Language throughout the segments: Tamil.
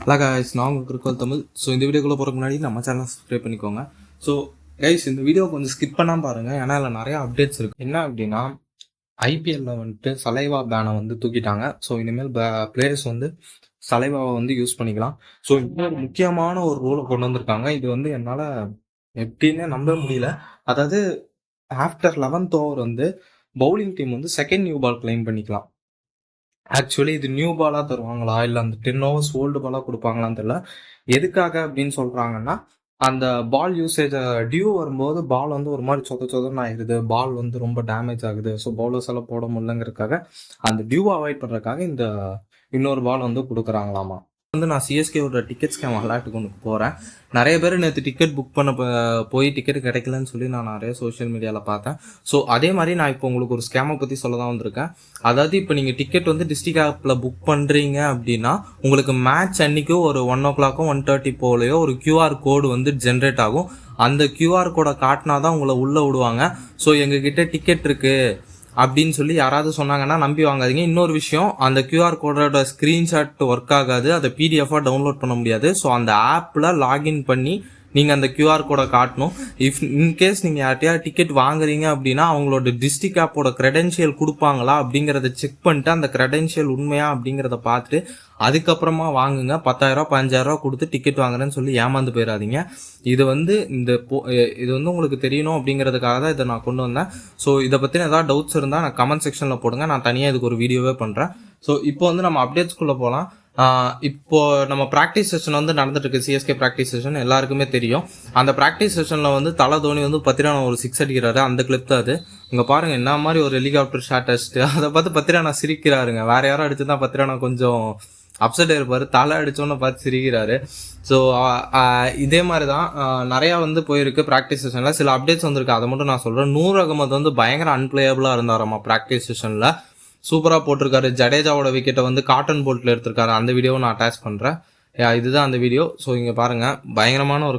ஹலோ கைஸ், நான் உங்களுக்கு கிரிக்கல் தமிழ். ஸோ இந்த வீடியோக்குள்ளே போகிறதுக்கு முன்னாடி நம்ம சேனலை சப்ஸ்கிரைப் பண்ணிக்கோங்க. ஸோ கைஸ், இந்த வீடியோ கொஞ்சம் ஸ்கிப் பண்ணாமல் பாருங்கள், ஏன்னா இதில் நிறையா அப்டேட்ஸ் இருக்குது. என்ன அப்படின்னா, ஐபிஎல்ல வந்துட்டு சலைவா பேனை வந்து தூக்கிட்டாங்க. ஸோ இனிமேல் பிளேயர்ஸ் வந்து சலைவாவை வந்து யூஸ் பண்ணிக்கலாம். ஸோ இன்னொரு முக்கியமான ஒரு ரூலை கொண்டு வந்திருக்காங்க. இது வந்து என்னால் எப்படின்னே நம்ப முடியல. அதாவது ஆஃப்டர் 11th ஓவர் வந்து பவுலிங் டீம் வந்து செகண்ட் நியூ பால் கிளைம் பண்ணிக்கலாம். ஆக்சுவலி இது நியூ பாலாக தருவாங்களா இல்லை அந்த 10 overs ஓல்டு பாலாக கொடுப்பாங்களான்னு தெரியல. எதுக்காக அப்படின்னு சொல்கிறாங்கன்னா, அந்த பால் யூசேஜை டியூ வரும்போது பால் வந்து ஒரு மாதிரி சொதன்னு ஆயிடுது, பால் வந்து ரொம்ப டேமேஜ் ஆகுது. ஸோ பவுலர்ஸ் எல்லாம் போட முடியலங்கிறதுக்காக, அந்த டியூவை அவாய்ட் பண்ணுறதுக்காக இந்த இன்னொரு பால் வந்து கொடுக்குறாங்களாமா. வந்து நான் சிஎஸ்கேவோட டிக்கெட் ஸ்கேம் விளையாட்டுக்கு ஒன்று போகிறேன். நிறைய பேர் நேற்று டிக்கெட் புக் பண்ண போய் டிக்கெட் கிடைக்கலன்னு சொல்லி நான் நிறைய சோஷியல் மீடியாவில் பார்த்தேன். ஸோ அதே மாதிரி நான் இப்போ உங்களுக்கு ஒரு ஸ்கேமை பற்றி சொல்ல தான் வந்திருக்கேன். அதாவது இப்போ நீங்கள் டிக்கெட் வந்து டிஸ்ட்ரிக்ட் ஆப்பில் புக் பண்ணுறீங்க அப்படின்னா, உங்களுக்கு மேட்ச் அன்னைக்கு ஒரு 1 o'clock 1:30 போலையோ ஒரு QR கோடு வந்து ஜென்ரேட் ஆகும். அந்த QR கோடை காட்டினா தான் உங்களை உள்ளே விடுவாங்க. ஸோ எங்ககிட்ட டிக்கெட் இருக்குது அப்படின்னு சொல்லி யாராவது சொன்னாங்கன்னா நம்பி வாங்காதீங்க. இன்னொரு விஷயம், அந்த QR கோடோட ஸ்க்ரீன்ஷாட் ஒர்க் ஆகாது, அதை PDF-ஆ டவுன்லோட் பண்ண முடியாது. ஸோ அந்த ஆப்பில் லாகின் பண்ணி நீங்கள் அந்த QR கோடை காட்டணும். இன்கேஸ் நீங்கள் யார்ட்டையா டிக்கெட் வாங்குறீங்க அப்படின்னா, அவங்களோட டிஸ்ட்ரிக்ட் ஆப்போட க்ரெடென்ஷியல் கொடுப்பாங்களா அப்படிங்கிறத செக் பண்ணிட்டு, அந்த க்ரெடென்ஷியல் உண்மையா அப்படிங்கிறத பார்த்துட்டு அதுக்கப்புறமா வாங்குங்க. 10,000 15,000 கொடுத்து டிக்கெட் வாங்குறேன்னு சொல்லி ஏமாந்து போயிடாதீங்க. இது வந்து இது வந்து உங்களுக்கு தெரியணும் அப்படிங்கிறதுக்காக தான் இதை நான் கொண்டு வந்தேன். ஸோ இதை பற்றின ஏதாவது டவுட்ஸ் இருந்தால் நான் கமெண்ட் செக்ஷனில் போடுங்க, நான் தனியாக இதுக்கு ஒரு வீடியோவே பண்ணுறேன். ஸோ இப்போ வந்து நம்ம அப்டேட்ஸ்குள்ளே போகலாம். இப்போ நம்ம ப்ராக்டிஸ் செஷன் வந்து நடந்துட்டு இருக்கு. சிஎஸ்கே ப்ராக்டிஸ் செஷன் எல்லாருக்குமே தெரியும். அந்த ப்ராக்டிஸ் செஷனில் வந்து தலை தோனி வந்து பத்திரானா ஒரு 6 அடிக்கிறாரு. அந்த கிளிப் தான் அது. இங்கே பாருங்க, என்ன மாதிரி ஒரு ஹெலிகாப்டர் ஷாட் அடிச்சுட்டு அதை பார்த்து பத்திரானா சிரிக்கிறாருங்க. வேற யாரும் அடிச்சுதான் பத்திரானா கொஞ்சம் அப்செட் ஆயிருப்பாரு. தலை அடிச்சோன்னு பார்த்து சிரிக்கிறாரு. ஸோ இதே மாதிரி தான் நிறையா வந்து போயிருக்கு ப்ராக்டிஸ் செஷனில். சில அப்டேட்ஸ் வந்திருக்கு, அதை மட்டும் நான் சொல்கிறேன். நூர் அகமது வந்து பயங்கர அன்பிளேயபிளாக இருந்தாராமா ப்ராக்டிஸ் செஷனில். சூப்பராக போட்டிருக்காரு. ஜடேஜாவோட விக்கெட்டை வந்து காட்டன் போல்ட்டில் எடுத்திருக்காரு. அந்த வீடியோவை நான் அட்டாச் பண்ணுறேன். இதுதான் அந்த வீடியோ. ஸோ இங்கே பாருங்கள், பயங்கரமான ஒரு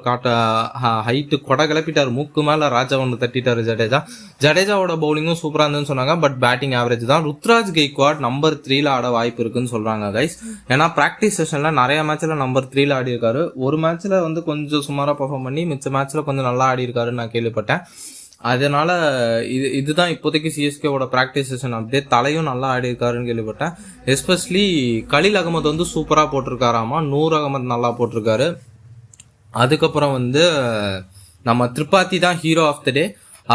ஹைட்டு கொடை கிளப்பிட்டார். மூக்கு மேலே ராஜா ஒன்று தட்டிட்டார் ஜடேஜா. ஜடேஜாவோட பவுலிங்கும் சூப்பராக இருந்துன்னு சொன்னாங்க. பட் பேட்டிங் ஆவரேஜ் தான். ருத்ராஜ் கெய்க்வாட் நம்பர் 3 ஆட வாய்ப்பு இருக்குன்னு சொல்கிறாங்க கைஸ். ஏன்னா ப்ராக்டிஸ் செஷனில் நிறைய மேட்ச்சில் நம்பர் 3 ஆடி இருக்காரு. ஒரு மேட்ச்சில் வந்து கொஞ்சம் சுமாராக பர்ஃபார்ம் பண்ணி மிச்ச மேட்ச்சில் கொஞ்சம் நல்லா ஆடி இருக்காருன்னு நான் கேள்விப்பட்டேன். அதனால இதுதான் இப்போதைக்கு சிஎஸ்கேவோட ப்ராக்டிஸ் செஷன் அப்டேட். தலையும் நல்லா ஆடி இருக்காருன்னு கேள்விப்பட்டேன். எஸ்பெஷலி கலீல் அகமது வந்து சூப்பராக போட்டிருக்காராமா. நூர் அகமது நல்லா போட்டிருக்காரு. அதுக்கப்புறம் வந்து நம்ம திரிபாதி தான் ஹீரோ ஆஃப் த டே.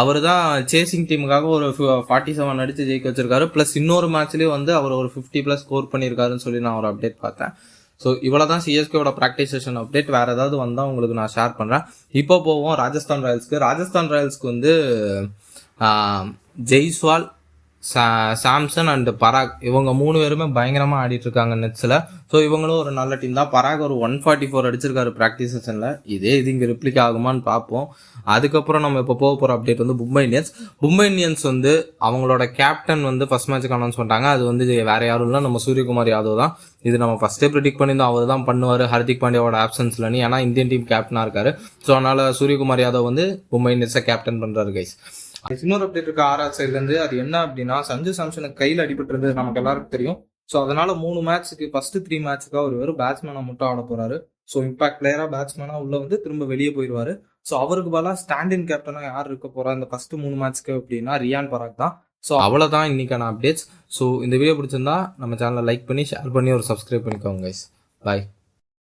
அவர் தான் சேசிங் டீமுக்காக ஒரு 47 அடித்து ஜெயிக்க வச்சிருக்காரு. ப்ளஸ் இன்னொரு மேட்ச்லேயும் வந்து அவர் ஒரு 50+ ஸ்கோர் பண்ணியிருக்காருன்னு சொல்லி நான் ஒரு அப்டேட் பார்த்தேன். ஸோ இவ்வளோ தான் சிஎஸ்கேவோட ப்ராக்டிஸ் செஷன் அப்டேட். வேறு ஏதாவது வந்தால் உங்களுக்கு நான் ஷேர் பண்ணுறேன். இப்போ போவோம் ராஜஸ்தான் ராயல்ஸ்க்கு. ராஜஸ்தான் ராயல்ஸ்க்கு வந்து ஜெய்ஸ்வால், சாம்சன் அண்ட் பராக் இவங்க 3 பேருமே பயங்கரமாக ஆடிட்டு இருக்காங்க நெட்ஸில். ஸோ இவங்களும் ஒரு நல்ல டீம் தான். பராக் ஒரு 144 அடிச்சிருக்காரு ப்ராக்டிஸ் செஷனில். இது இங்கே ரிப்ளிக் ஆகுமான்னு பார்ப்போம். அதுக்கப்புறம் நம்ம இப்போ போக போகிற அப்டேட் வந்து மும்பை இந்தியன்ஸ் வந்து அவங்களோட கேப்டன் வந்து ஃபர்ஸ்ட் மேட்ச்சுக்கு அனௌன்ஸ் பண்ணிட்டாங்க. அது வந்து வேற யாரும் இல்லை, நம்ம சூரியகுமார் யாதவ் தான். இது நம்ம ஃபர்ஸ்டே ப்ரெடிக்ட் பண்ணியிருந்தோம், அவர் தான் பண்ணுவார் ஹர்திக் பாண்டியாவோட ஆப்சன்ஸ்லன்னு. ஏன்னா இந்தியன் டீம் கேப்டனாக இருக்காரு. ஸோ அதனால் சூரியகுமார் யாதவ் வந்து மும்பை இந்தியன்ஸை கேப்டன் பண்ணுறாரு கைஸ். இன்னொரு அப்டேட் இருக்கு ஆர்ஆர் சைட்லேருந்து. அது என்ன அப்படின்னா, சஞ்சு சாம்சனுக்கு கையில் அடிபட்டுறது நமக்கு எல்லாருக்கும் தெரியும். ஸோ அதனால 3 மேட்ச்சுக்கு ஃபர்ஸ்ட் 3 மேட்ச்சுக்கு அவர் வெறும் பேட்ஸ்மேனாக மட்டும் ஆட போறாரு. ஸோ இம்பாக்ட் பிளேயரா பேட்ஸ்மேனா உள்ள வந்து திரும்ப வெளியே போயிடுவாரு. ஸோ அவருக்கு பதிலாக ஸ்டாண்டின் கேப்டனாக யார் இருக்க போறா இந்த ஃபர்ஸ்ட் 3 மேட்ச்க்கு அப்படின்னா ரியான் பராக் தான். ஸோ அவ்வளோதான் இன்னைக்கான அப்டேட்ஸ். ஸோ இந்த வீடியோ பிடிச்சிருந்தா நம்ம சேனலை லைக் பண்ணி ஷேர் பண்ணி ஒரு சப்ஸ்கிரைப் பண்ணிக்கோங்க கைஸ். பாய்.